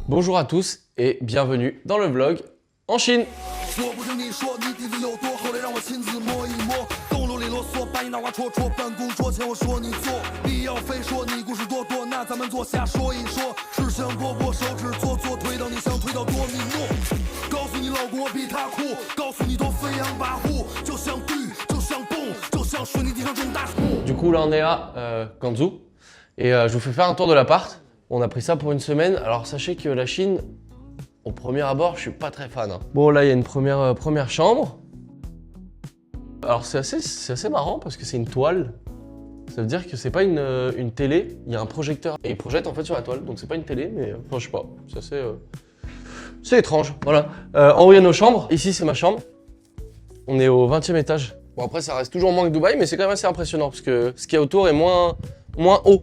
Bonjour à tous et bienvenue dans le vlog en Chine. Du coup là on est à Guangzhou et je vous fais faire un tour de l'appart. On a pris ça pour une semaine. Alors sachez que la Chine, au premier abord, je suis pas très fan. Bon là il y a une première chambre. Alors c'est assez marrant parce que c'est une toile. Ça veut dire que c'est pas une télé, il y a un projecteur et il projette en fait sur la toile. Donc c'est pas une télé mais enfin je sais pas, c'est étrange. Voilà. En haut il y a nos chambres. Ici c'est ma chambre. On est au 20e étage. Bon après ça reste toujours moins que Dubaï mais c'est quand même assez impressionnant parce que ce qu'il y a autour est moins haut.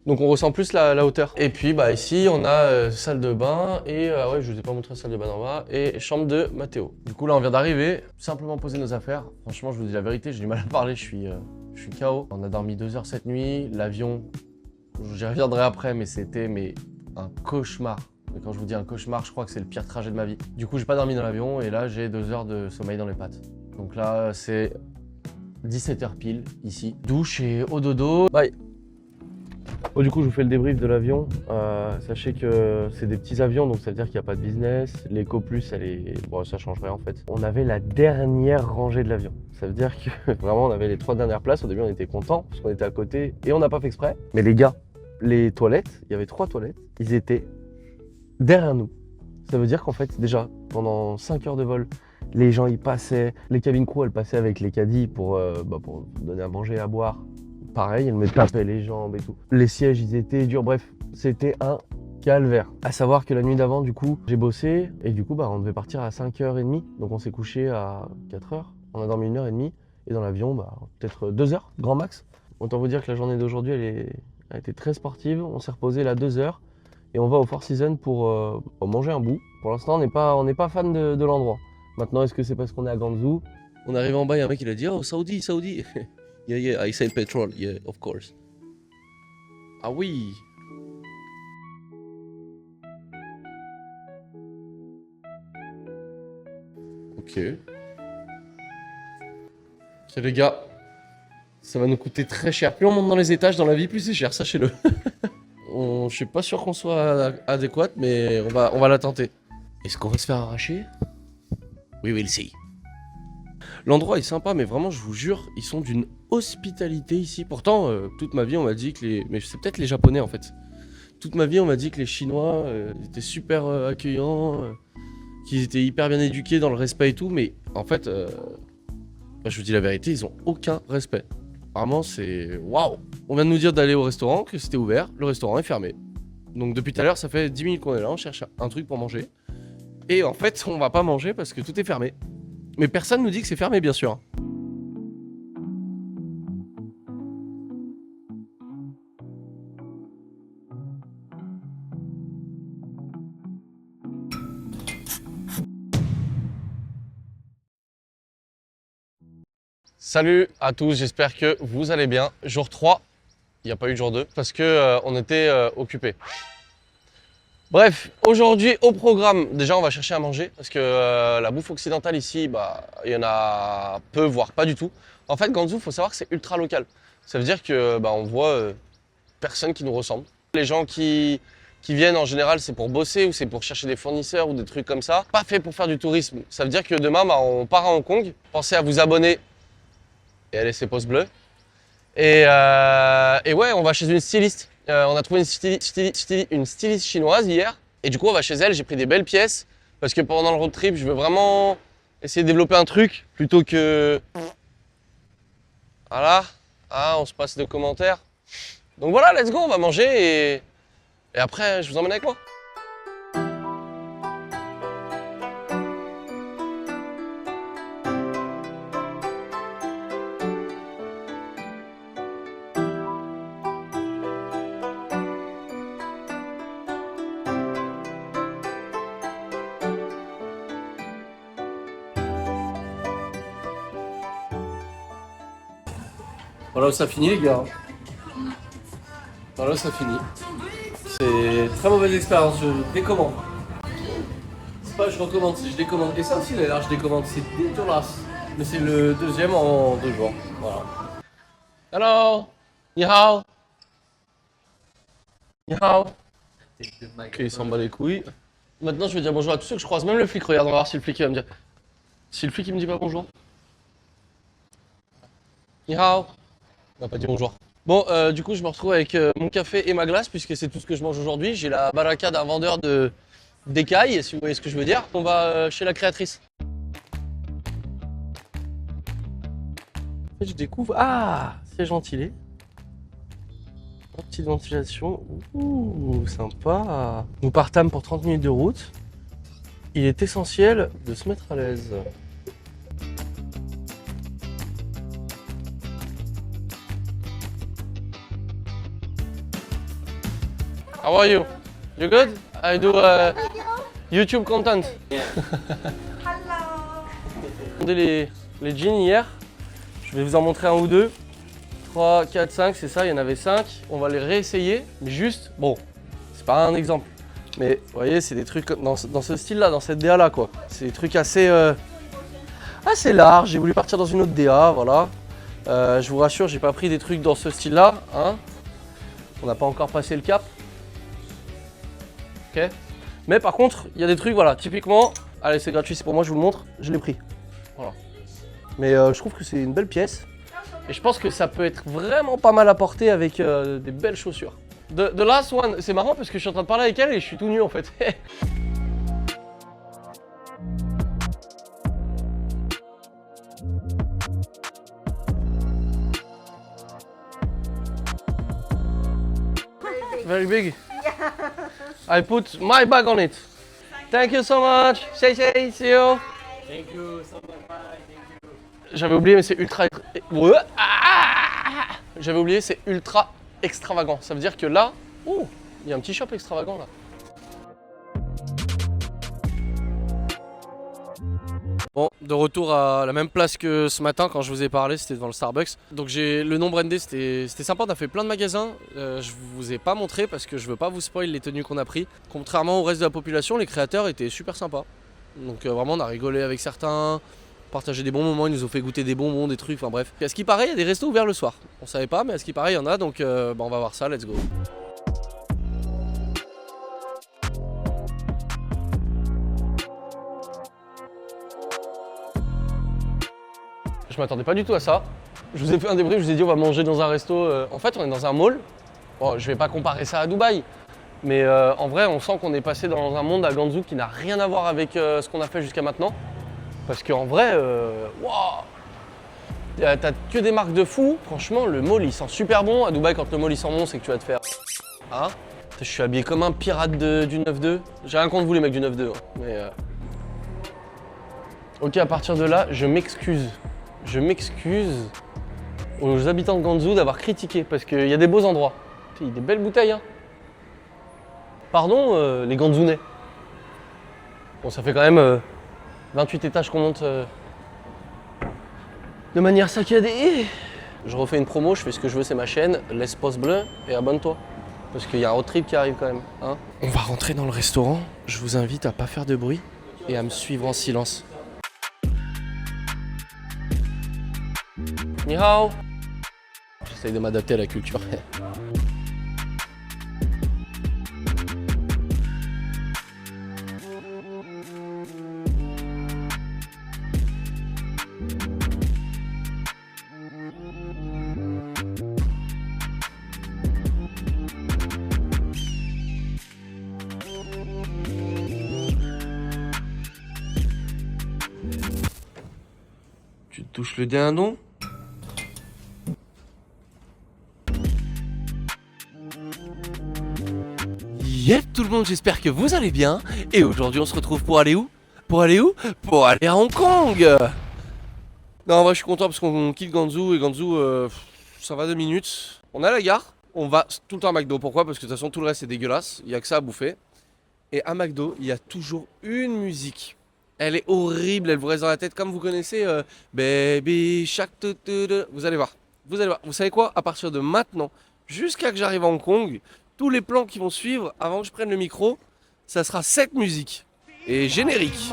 Donc on ressent plus la hauteur. Et puis bah ici on a salle de bain et ouais je vous ai pas montré la salle de bain d'en bas et chambre de Mathéo. Du coup là on vient d'arriver, simplement poser nos affaires. Franchement je vous dis la vérité, j'ai du mal à parler, je suis KO. On a dormi 2 heures cette nuit, l'avion, j'y reviendrai après mais c'était un cauchemar. Et quand je vous dis un cauchemar, je crois que c'est le pire trajet de ma vie. Du coup j'ai pas dormi dans l'avion et là j'ai 2 heures de sommeil dans les pattes. Donc là c'est 17h pile ici. Douche et au dodo. Bye. Bon, du coup, je vous fais le débrief de l'avion. Sachez que c'est des petits avions, donc ça veut dire qu'il n'y a pas de business. L'Eco Plus, bon, ça changerait en fait. On avait la dernière rangée de l'avion. Ça veut dire que vraiment, on avait les 3 dernières places. Au début, on était contents parce qu'on était à côté et on n'a pas fait exprès. Mais les gars, les toilettes, il y avait 3 toilettes. Ils étaient derrière nous. Ça veut dire qu'en fait, déjà, pendant 5 heures de vol, les gens y passaient. Les cabines crew, elles passaient avec les caddies pour donner à manger, à boire. Pareil, elle me tapait les jambes et tout. Les sièges, ils étaient durs. Bref, c'était un calvaire. À savoir que la nuit d'avant, du coup, j'ai bossé. Et du coup, on devait partir à 5h30. Donc, on s'est couché à 4h. On a dormi 1h30. Et dans l'avion, peut-être 2h, grand max. Autant vous dire que la journée d'aujourd'hui, elle a été très sportive. On s'est reposé là 2h. Et on va au Four Seasons pour manger un bout. Pour l'instant, on n'est pas fan de l'endroit. Maintenant, est-ce que c'est parce qu'on est à Guangzhou? On arrive en bas, il y a un mec qui a dit « Oh, Saudi, Saudi !» Yeah, I said petrol, yeah, of course. Ah oui. Ok, les gars, ça va nous coûter très cher. Plus on monte dans les étages dans la vie, plus c'est cher, sachez-le. Je suis pas sûr qu'on soit adéquat, mais on va la tenter. Est-ce qu'on va se faire arracher? We will see. L'endroit est sympa, mais vraiment, je vous jure, ils sont d'une hospitalité ici. Pourtant, toute ma vie, on m'a dit que mais c'est peut-être les Japonais, en fait. Toute ma vie, on m'a dit que les Chinois étaient super accueillants, qu'ils étaient hyper bien éduqués dans le respect et tout, mais en fait, je vous dis la vérité, ils ont aucun respect. Vraiment, c'est waouh. On vient de nous dire d'aller au restaurant, que c'était ouvert, le restaurant est fermé. Donc depuis tout à l'heure, ça fait 10 minutes qu'on est là, on cherche un truc pour manger. Et en fait, on va pas manger parce que tout est fermé. Mais personne nous dit que c'est fermé, bien sûr. Salut à tous, j'espère que vous allez bien. Jour 3, il n'y a pas eu de jour 2 parce que on était occupés. Bref, aujourd'hui au programme, déjà on va chercher à manger parce que la bouffe occidentale ici, il y en a peu, voire pas du tout. En fait, Guangzhou, il faut savoir que c'est ultra local. Ça veut dire que on voit personne qui nous ressemble. Les gens qui viennent en général, c'est pour bosser ou c'est pour chercher des fournisseurs ou des trucs comme ça. Pas fait pour faire du tourisme. Ça veut dire que demain, on part à Hong Kong. Pensez à vous abonner et à laisser pouce bleu. Et ouais, on va chez une styliste. On a trouvé une styliste chinoise hier. Et du coup, on va chez elle. J'ai pris des belles pièces. Parce que pendant le road trip, je veux vraiment essayer de développer un truc plutôt que... Voilà. Ah, on se passe de commentaires. Donc voilà, let's go, on va manger et après, je vous emmène avec moi. Voilà où ça finit les gars. Voilà où ça finit. C'est très mauvaise expérience, je décommande. C'est pas je recommande, c'est je décommande. Et ça aussi d'ailleurs, je décommande, c'est dégueulasse. Mais c'est le deuxième en 2 jours. Voilà. Hello! Ni hao! Ni hao! Ok, il s'en bat les couilles. Maintenant, je vais dire bonjour à tous ceux que je croise, même le flic. Regarde, on va voir si le flic il va me dire. Si le flic il me dit pas bonjour. Ni hao! On va pas dire bonjour. Bon, du coup, je me retrouve avec mon café et ma glace, puisque c'est tout ce que je mange aujourd'hui. J'ai la baraka d'un vendeur de d'écailles, si vous voyez ce que je veux dire. On va chez la créatrice. En fait, je découvre. Ah, c'est gentilé. Petite ventilation. Ouh, sympa. Nous partâmes pour 30 minutes de route. Il est essentiel de se mettre à l'aise. How are you? You good? I do YouTube content. J'ai demandé les jeans hier. Je vais vous en montrer un ou deux. 3, 4, 5, c'est ça, il y en avait 5. On va les réessayer, mais juste, bon, c'est pas un exemple. Mais vous voyez, c'est des trucs dans ce style-là, dans cette DA-là, quoi. C'est des trucs assez larges. J'ai voulu partir dans une autre DA, voilà. Je vous rassure, j'ai pas pris des trucs dans ce style-là, hein. On n'a pas encore passé le cap. Ok. Mais par contre, il y a des trucs, voilà, typiquement, allez, c'est gratuit, c'est pour moi, je vous le montre, je l'ai pris. Voilà. Mais je trouve que c'est une belle pièce. Et je pense que ça peut être vraiment pas mal à porter avec des belles chaussures. The last one, c'est marrant parce que je suis en train de parler avec elle et je suis tout nu en fait. Very big. I put my bag on it. Thank you so much. See you. Thank you so much. Bye. Thank you. J'avais oublié, mais c'est ultra. J'avais oublié, c'est ultra extravagant. Ça veut dire que là, oh, il y a un petit shop extravagant là. Bon, de retour à la même place que ce matin quand je vous ai parlé, c'était devant le Starbucks. Donc j'ai le nom brandé, c'était sympa, on a fait plein de magasins. Je vous ai pas montré parce que je veux pas vous spoil les tenues qu'on a pris. Contrairement au reste de la population, les créateurs étaient super sympas. Donc vraiment on a rigolé avec certains, partagé des bons moments, ils nous ont fait goûter des bonbons, des trucs, enfin bref. Et à ce qui paraît, il y a des restos ouverts le soir. On savait pas, mais à ce qui paraît, il y en a, donc on va voir ça, let's go. Je m'attendais pas du tout à ça. Je vous ai fait un débrief, je vous ai dit on va manger dans un resto. En fait, on est dans un mall. Bon, je vais pas comparer ça à Dubaï, mais en vrai, on sent qu'on est passé dans un monde à Ganzhou qui n'a rien à voir avec ce qu'on a fait jusqu'à maintenant. Parce qu'en vrai, waouh, t'as que des marques de fou. Franchement, le mall il sent super bon. À Dubaï, quand le mall il sent bon, c'est que tu vas te faire. Hein? Je suis habillé comme un pirate du 9-2. J'ai rien contre vous les mecs du 9-2. Hein, mais ok, à partir de là, je m'excuse. Je m'excuse aux habitants de Ganzhou d'avoir critiqué parce qu'il y a des beaux endroits. Il y a des belles bouteilles. Hein. Pardon, les Ganzhounais. Bon, ça fait quand même 28 étages qu'on monte de manière saccadée. Je refais une promo, je fais ce que je veux, c'est ma chaîne. Laisse pouce bleu et abonne-toi. Parce qu'il y a un road trip qui arrive quand même. Hein. On va rentrer dans le restaurant. Je vous invite à pas faire de bruit et à me suivre en silence. Ni hao. J'essaye de m'adapter à la culture. Tu te touches le dindon? Yep tout le monde, j'espère que vous allez bien. Et aujourd'hui on se retrouve pour aller où? Pour aller où? Pour aller à Hong Kong. Non, en vrai je suis content parce qu'on quitte Ganzhou. Et Ganzhou, ça va 2 minutes. On est à la gare, on va tout le temps à McDo. Pourquoi? Parce que de toute façon tout le reste c'est dégueulasse. Il n'y a que ça à bouffer. Et à McDo, il y a toujours une musique. Elle est horrible, elle vous reste dans la tête comme vous connaissez Baby Shark. Vous allez voir. Vous allez voir. Vous savez quoi? À partir de maintenant, jusqu'à que j'arrive à Hong Kong, tous les plans qui vont suivre, avant que je prenne le micro, ça sera cette musique. Et générique.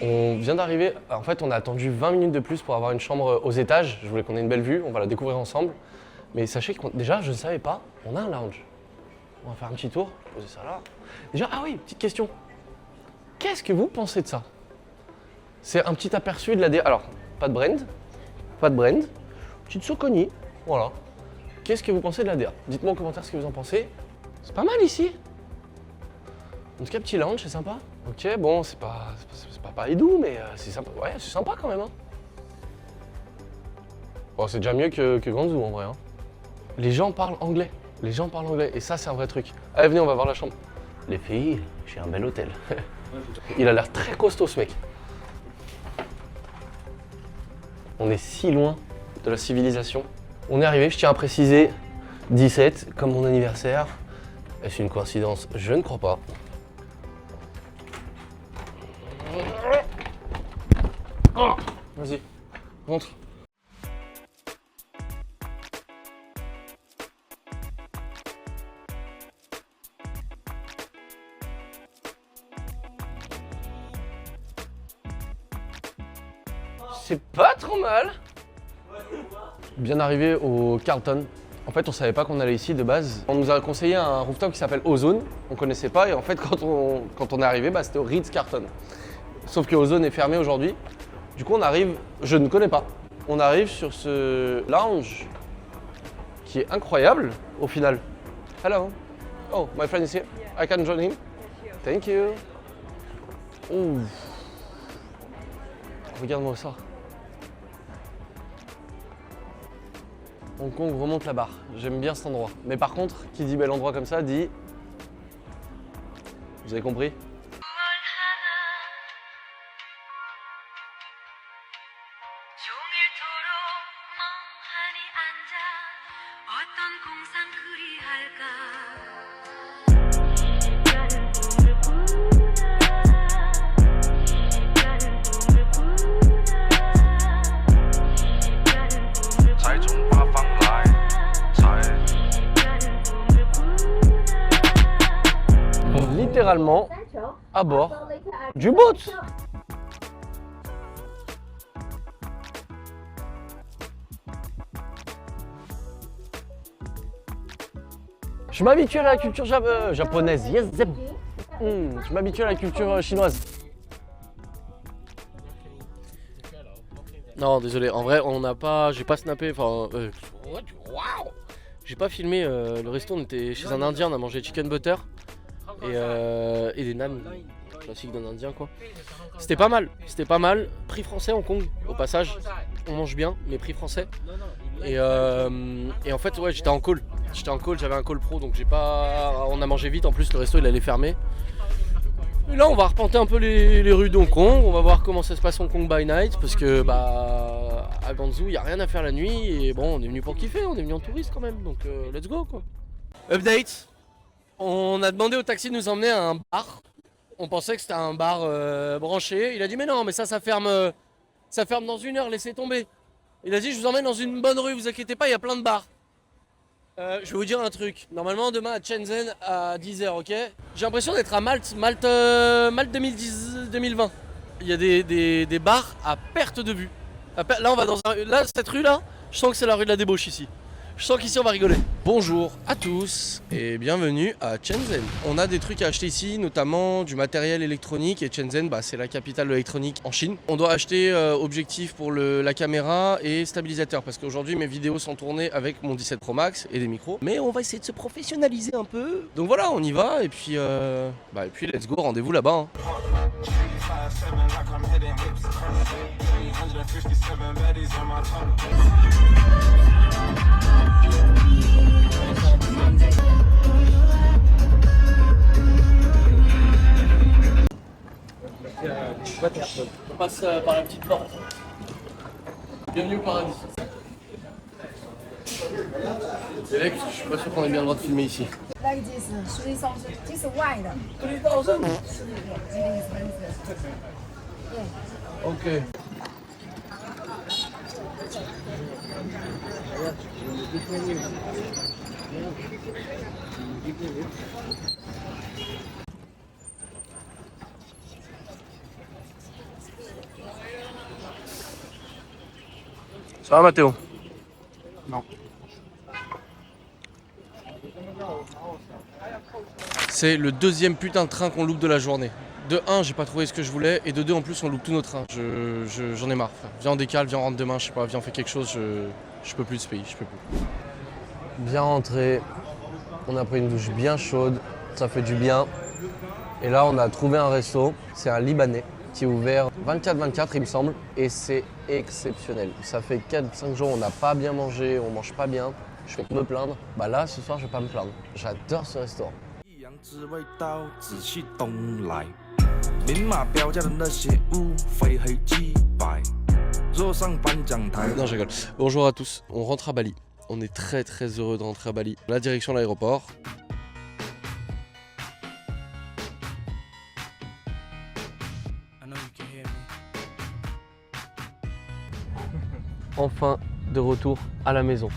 On vient d'arriver, en fait on a attendu 20 minutes de plus pour avoir une chambre aux étages. Je voulais qu'on ait une belle vue, on va la découvrir ensemble. Mais sachez que déjà, je ne savais pas, on a un lounge. On va faire un petit tour, poser ça là. Déjà, ah oui, petite question. Qu'est-ce que vous pensez de ça? C'est un petit aperçu de la DA. Alors, pas de brand, petite Soconi, voilà. Qu'est-ce que vous pensez de la DA? Dites-moi en commentaire ce que vous en pensez. C'est pas mal ici. En tout cas, petit lounge, c'est sympa. Ok, bon, c'est pas Paris doux, mais c'est sympa. Ouais, c'est sympa quand même. Hein. Bon, c'est déjà mieux que Guangzhou en vrai. Hein. Les gens parlent anglais. Et ça, c'est un vrai truc. Allez, venez, on va voir la chambre. Les filles, j'ai un bel hôtel. Il a l'air très costaud, ce mec. On est si loin de la civilisation. On est arrivé, je tiens à préciser, 17, comme mon anniversaire. Est-ce une coïncidence? Je ne crois pas. Oh, vas-y, rentre. C'est pas trop mal. Bien arrivé au Carlton. En fait, on savait pas qu'on allait ici de base. On nous a conseillé un rooftop qui s'appelle Ozone. On connaissait pas et en fait, quand on est arrivé, c'était au Ritz-Carlton. Sauf que Ozone est fermé aujourd'hui. Du coup, on arrive, je ne connais pas. On arrive sur ce lounge qui est incroyable au final. Hello. Oh, my friend is here. I can join him. Thank you. Ouh. Regarde-moi ça. Hong Kong remonte la barre. J'aime bien cet endroit. Mais par contre, qui dit bel endroit comme ça dit... Vous avez compris? Littéralement à bord du boat. Je m'habitue à la culture japonaise. Yes, zeb. Je m'habitue à la culture chinoise. Non, désolé. En vrai, j'ai pas snappé. Enfin, j'ai pas filmé. Le resto, on était chez un Indien. On a mangé chicken butter et des naan classiques d'un Indien, quoi. C'était pas mal. Prix français Hong Kong. Au passage, on mange bien, mais prix français. Et en fait, ouais, j'étais en call, j'avais un call pro, donc on a mangé vite. En plus, le resto il allait fermer. Et là, on va arpenter un peu les rues de Hong Kong. On va voir comment ça se passe Hong Kong by night, parce que à Guangzhou, il y a rien à faire la nuit. Et bon, on est venu pour kiffer, on est venu en touriste quand même, donc let's go quoi. Update. On a demandé au taxi de nous emmener à un bar. On pensait que c'était un bar branché. Il a dit mais non, mais ça ferme dans 1 heure, laissez tomber. Il a dit je vous emmène dans une bonne rue, vous inquiétez pas, il y a plein de bars. Je vais vous dire un truc. Normalement demain à Shenzhen à 10h, ok. J'ai l'impression d'être à Malte 2020. Il y a des bars à perte de vue. Là on va dans cette rue là, je sens que c'est la rue de la débauche ici. Je sens qu'ici on va rigoler. Bonjour à tous et bienvenue à Shenzhen. On a des trucs à acheter ici, notamment du matériel électronique, et Shenzhen c'est la capitale de l'électronique en Chine. On doit acheter objectif pour la caméra et stabilisateur, parce qu'aujourd'hui mes vidéos sont tournées avec mon 17 Pro Max et des micros. Mais on va essayer de se professionnaliser un peu. Donc voilà, on y va et puis let's go, rendez-vous là-bas. Hein. On passe par la petite porte. Bienvenue au paradis. C'est vrai que je suis pas sûr qu'on ait bien le droit de filmer ici. Like this, 3000, this is wide. 3000. It is expensive. Yeah. Ok. Ça va Mathéo? Non. C'est le deuxième putain de train qu'on loupe de la journée. De 1, j'ai pas trouvé ce que je voulais, et de 2, en plus, on loupe tous nos trains. J'en ai marre. Enfin, viens on décale, viens on rentre demain, je sais pas, viens on fait quelque chose, je peux plus de ce pays, je peux plus. Bien rentré, on a pris une douche bien chaude, ça fait du bien. Et là, on a trouvé un resto, c'est un Libanais, qui est ouvert 24/24 il me semble, et c'est exceptionnel. Ça fait 4-5 jours, on n'a pas bien mangé, on mange pas bien, je fais que me plaindre. Bah là, ce soir, je vais pas me plaindre. J'adore ce restaurant. 一样滋味到仔细东来，明码标价的那些物非黑即白，若上颁奖台。 Non, je rigole. Bonjour à tous, on rentre à Bali. On est très très heureux de rentrer à Bali. La direction de l'aéroport. Enfin de retour à la maison.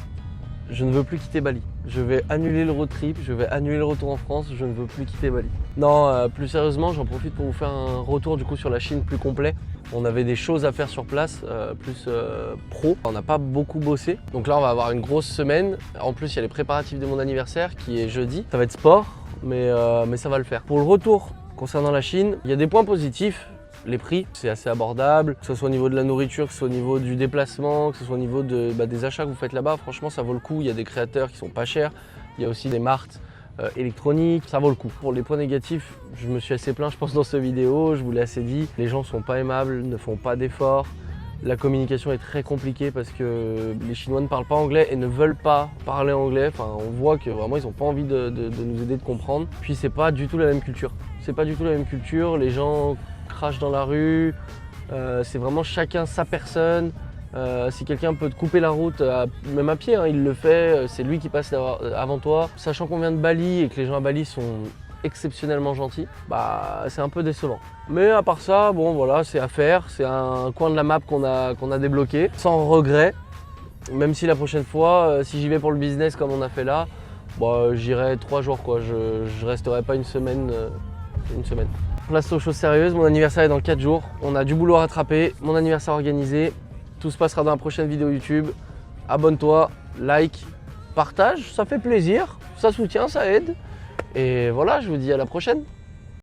Je ne veux plus quitter Bali. Je vais annuler le road trip, je vais annuler le retour en France, je ne veux plus quitter Bali. Non, plus sérieusement, j'en profite pour vous faire un retour du coup sur la Chine plus complet. On avait des choses à faire sur place, plus pro. On n'a pas beaucoup bossé. Donc là, on va avoir une grosse semaine. En plus, il y a les préparatifs de mon anniversaire qui est jeudi. Ça va être sport, mais ça va le faire. Pour le retour concernant la Chine, il y a des points positifs. Les prix, c'est assez abordable, que ce soit au niveau de la nourriture, que ce soit au niveau du déplacement, que ce soit au niveau des achats que vous faites là-bas. Franchement, ça vaut le coup. Il y a des créateurs qui sont pas chers. Il y a aussi des marques électroniques, ça vaut le coup. Pour les points négatifs, je me suis assez plaint, je pense, dans cette vidéo. Je vous l'ai assez dit. Les gens sont pas aimables, ne font pas d'efforts. La communication est très compliquée parce que les Chinois ne parlent pas anglais et ne veulent pas parler anglais. Enfin, on voit que vraiment ils n'ont pas envie de nous aider, de comprendre. Puis c'est pas du tout la même culture. C'est pas du tout la même culture. Les gens crachent dans la rue. C'est vraiment chacun sa personne. Si quelqu'un peut te couper la route, même à pied, hein, il le fait. C'est lui qui passe avant toi. Sachant qu'on vient de Bali et que les gens à Bali sont exceptionnellement gentils, bah c'est un peu décevant. Mais à part ça, bon voilà, c'est à faire. C'est un coin de la map qu'on a débloqué, sans regret. Même si la prochaine fois, si j'y vais pour le business comme on a fait là, bah, j'irai 3 jours quoi. Je resterai pas une semaine. Place aux choses sérieuses, mon anniversaire est dans 4 jours. On a du boulot à rattraper, mon anniversaire organisé. Tout se passera dans la prochaine vidéo YouTube. Abonne-toi, like, partage, ça fait plaisir, ça soutient, ça aide. Et voilà, je vous dis à la prochaine.